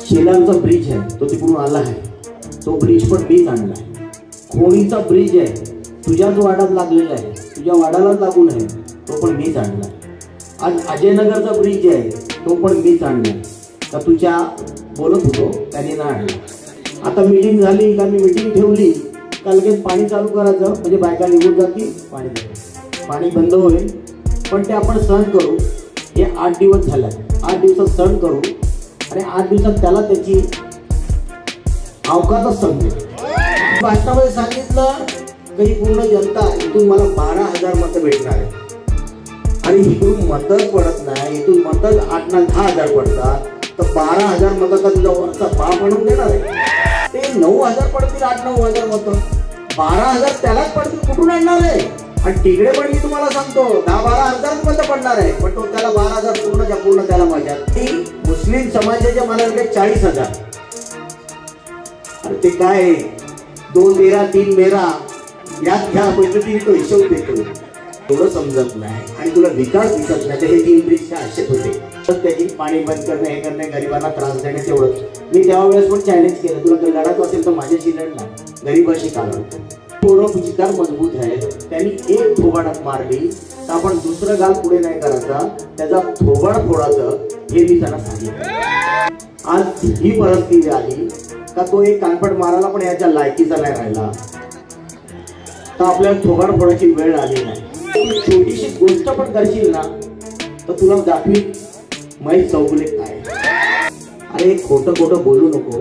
शेलारचा bridge आहे तो तिकडून आला आहे, तो ब्रिज पण मीच आणलाय. खोणीचा ब्रिज आहे तुझ्याच वाड्यात लागलेला आहे, तुझ्या वाड्यालाच लागून आहे, तो पण मीच आणलाय. आज अजयनगरचा ब्रिज आहे तो पण मीच आणलाय. का तुझ्या बोलत होतो त्याने ना आणला. आता मीटिंग झाली का मी मीटिंग ठेवली का लगेच पाणी चालू करायचं म्हणजे बायका निघून जातील, पाणी बंद होईल. पण ते आपण सहन करू. हे 8 दिवस झाले, 8 दिवसात सहन करू आणि 8 दिवसात त्याला त्याची अवकाशच समजेल. भाषणामध्ये सांगितलं की पूर्ण जनता इथून मला 12,000 मतं भेटणार आहे आणि इथून मतच पडत नाही, इथून मतच 8 ना 10,000 पडतात तर 12,000 मतं का तुझा वरचा बाप म्हणून देणार आहे. ते 9,000 पडतील, 8-9,000 मतं, 12,000 त्यालाच पडतील, कुठून आणणार आहे. आणि तिकडे पण मी तुम्हाला सांगतो 10-12,000 मतं पडणार आहे, पण तो त्याला 12,000 पूर्ण त्याला माझ्या. ती मुस्लिम समाजाच्या मला 40,000. अरे ते काय 2 मेरा 3 मेरा यात ह्या पद्धतीने तो हिशोब देतो, एवढं समजत नाही. आणि तुला विकास दिसत नाही. हे 3 ब्रिजचे आशेत होते तर त्याची पाणी बंद करणे, हे करणे, गरिबांना त्रास देणे तेवढंच. मी त्यावेळेस पण चॅलेंज केलं, तुला लढायचं असेल तर माझ्याशी लढ ना, गरिबाशी का लढतो. थोडं विचार मजबूत आहे. त्यांनी एक थोबाडात मारली तर आपण दुसरं गाल पुढे नाही करायचा, त्याचा थोबाड फोडायचं हे मी त्यांना सांगितलं. आज ही परिस्थिती आली का तो एक कानपट मारायला पण याच्या लायकीचा नाही राहिला तर आपल्याला थोबाड फोडायची वेळ आली नाही. छोटीशी गोष्ट पण करशील ना तर तुला दाखवी माहीत चौगुले काय. अरे खोटं बोलू नको.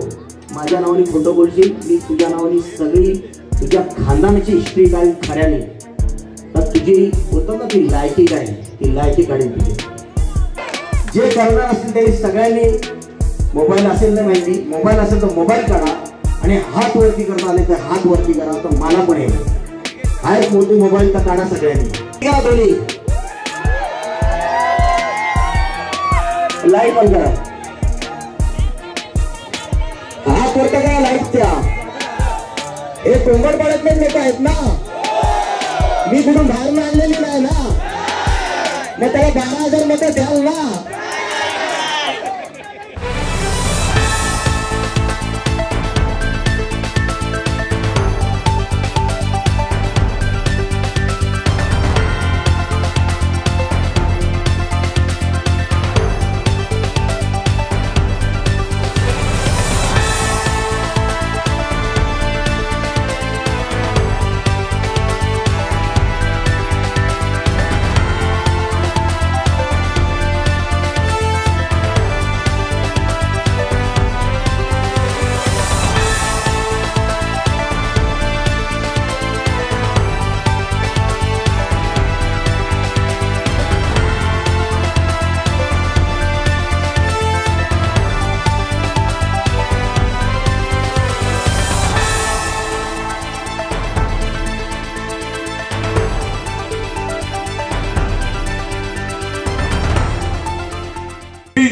माझ्या नावाने खोटं बोलशील, मी तुझ्या नावाने सगळी तुझ्या खानदानाची हिस्ट्री काय खऱ्याने तर तुझी होतं ना ती लायकी काय, ती लायकी काढेल तुझी. जे करणार असतील ते सगळ्यांनी मोबाईल असेल ना माहिती, मोबाईल असेल तर मोबाईल काढा आणि हात वरती करता आले तर हात वरती करा. तर मला पण येईल हा एक मोठी मोबाईल तर काढा सगळ्यांनी. दोन्ही लाईट बंद करा, हात वरती करा लाईटच्या. हे कोंबड पडत नाही लोक आहेत ना, मी कुठून बाहेर आणलेली नाही ना, मग त्याला 12,000 मतं द्याल ना.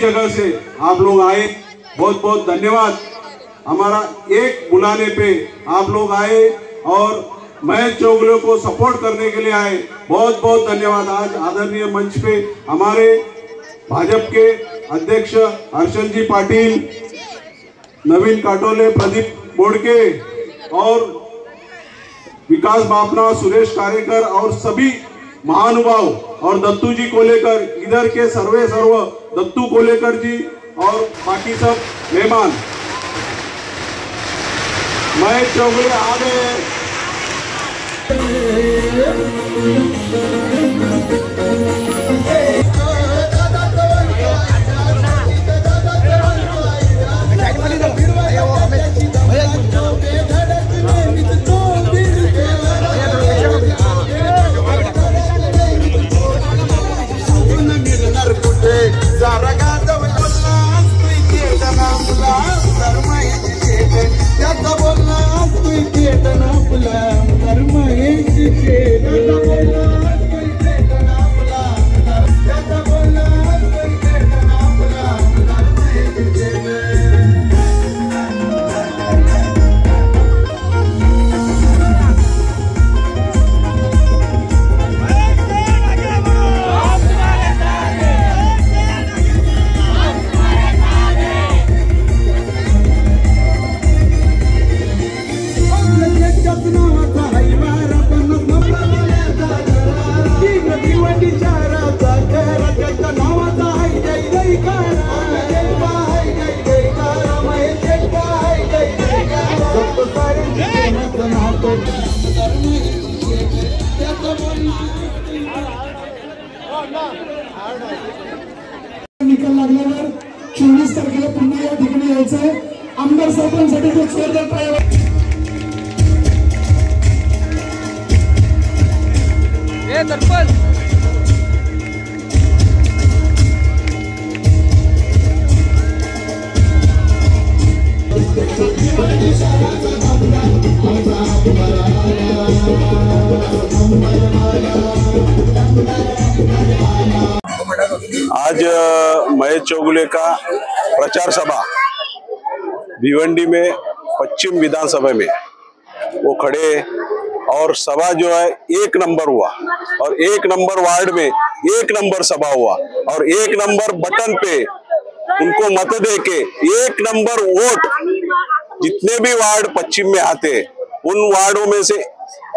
जगह से आप लोग आए, बहुत बहुत धन्यवाद. हमारा एक बुलाने पे आप लोग आए और महेश चौगुले को सपोर्ट करने के लिए आए, बहुत बहुत धन्यवाद. आज आदरणीय मंच पे हमारे भाजपा के अध्यक्ष हर्षल जी पाटिल, नवीन काटोले, प्रदीप बोडके और विकास बापना, सुरेश कारेकर और सभी महानुभाव और दत्तू जी को लेकर इधर के सर्व दत्तू कोलेकर जी और बाकी सब मेहमान. महेश चौगुले आ गए. निकाल लागल्यावर 24 तारखेला पुन्हा या ठिकाणी यायचंय. आमदार साहेबांसाठी तो जोरदार टाळ्या. आज महेश चौगुले का प्रचार सभा भिवंडी में पश्चिम विधानसभा में वो खड़े और सभा जो है 1 नंबर हुआ और 1 नंबर वार्ड में 1 नंबर सभा हुआ और 1 नंबर बटन पे उनको मत दे के 1 नंबर वोट जितने भी वार्ड पश्चिम में आते उन वार्डों में से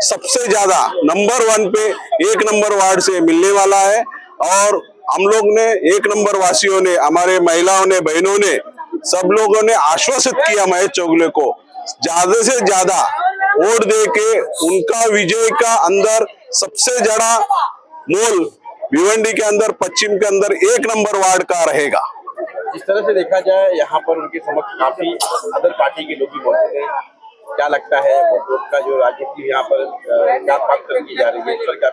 सबसे ज्यादा नंबर 1 पे 1 नंबर वार्ड से मिलने वाला है। और हम लोग ने 1 नंबर वासियों ने, हमारे महिलाओं ने, बहनों ने, सब लोगों ने आश्वासित किया महेश चौगुले को ज्यादा से ज्यादा वोट दे के उनका विजय का अंदर सबसे ज्यादा मोल भिवंडी के अंदर पश्चिम के अंदर 1 नंबर वार्ड का रहेगा। जिस तरह से देखा जाए यहाँ पर उनके समक्ष काफी अदर पार्टी के लोग भी मौजूद हैं, क्या लगता है वोट का जो राजनीति यहाँ पर क्या बात की जा रही है, इस पर क्या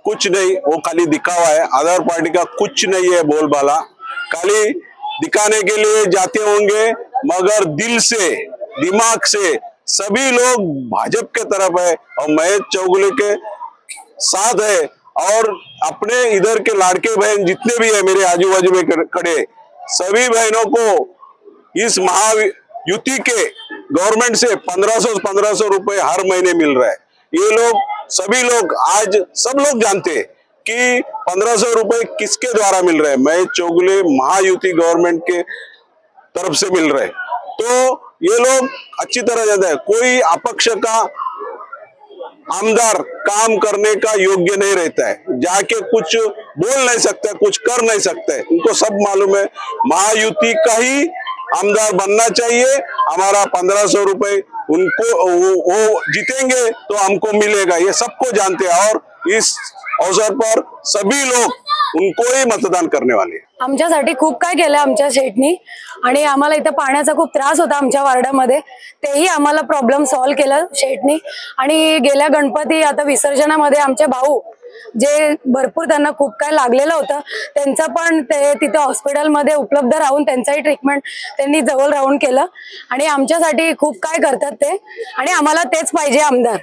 कुछ नहीं, वो खाली दिखावा है। अदर पार्टी का कुछ नहीं है बोलबाला, खाली दिखाने के लिए जाते होंगे, मगर दिल से, दिमाग से सभी लोग भाजपा के तरफ है और महेश चौगुले के साथ है। और अपने इधर के लाड़के बहन जितने भी है मेरे आजू बाजू में खड़े सभी बहनों को इस महायुति के गवर्नमेंट से 1500 रुपए हर महीने मिल रहा है। ये लोग सभी लोग आज सब लोग जानते हैं कि 1500 रुपए किसके द्वारा मिल रहे हैं, महेश चौगुले महायुति गवर्नमेंट के तरफ से मिल रहे हैं। तो ये लोग अच्छी तरह जानते हैं कोई अपक्ष का आमदार काम करने का योग्य नहीं रहता है, जाके कुछ बोल नहीं सकता, कुछ कर नहीं सकते। उनको सब मालूम है महायुति का ही आमदार बनना चाहिए। हमारा 1500 रुपए उनको वो जीतेंगे तो हमको मिलेगा, ये सबको जानते हैं। और इस अवसर पर सभी लोग उनको ही मतदान करने वाले। आमच्यासाठी खूप काय केलं आमच्या शेटनी आणि आम्हाला इथं पाण्याचा खूप त्रास होता आमच्या वार्डामध्ये, तेही आम्हाला प्रॉब्लेम सॉल्व्ह केलं शेटनी। आणि गेल्या गणपती आता विसर्जनामध्ये आमचे भाऊ जे भरपूर त्यांना खूप काय लागलेलं होतं त्यांचा पण ते तिथे हॉस्पिटलमध्ये उपलब्ध राहून त्यांचाही ट्रीटमेंट त्यांनी जवळ राहून केलं आणि आमच्यासाठी खूप काय करतात ते आणि आम्हाला तेच पाहिजे आमदार।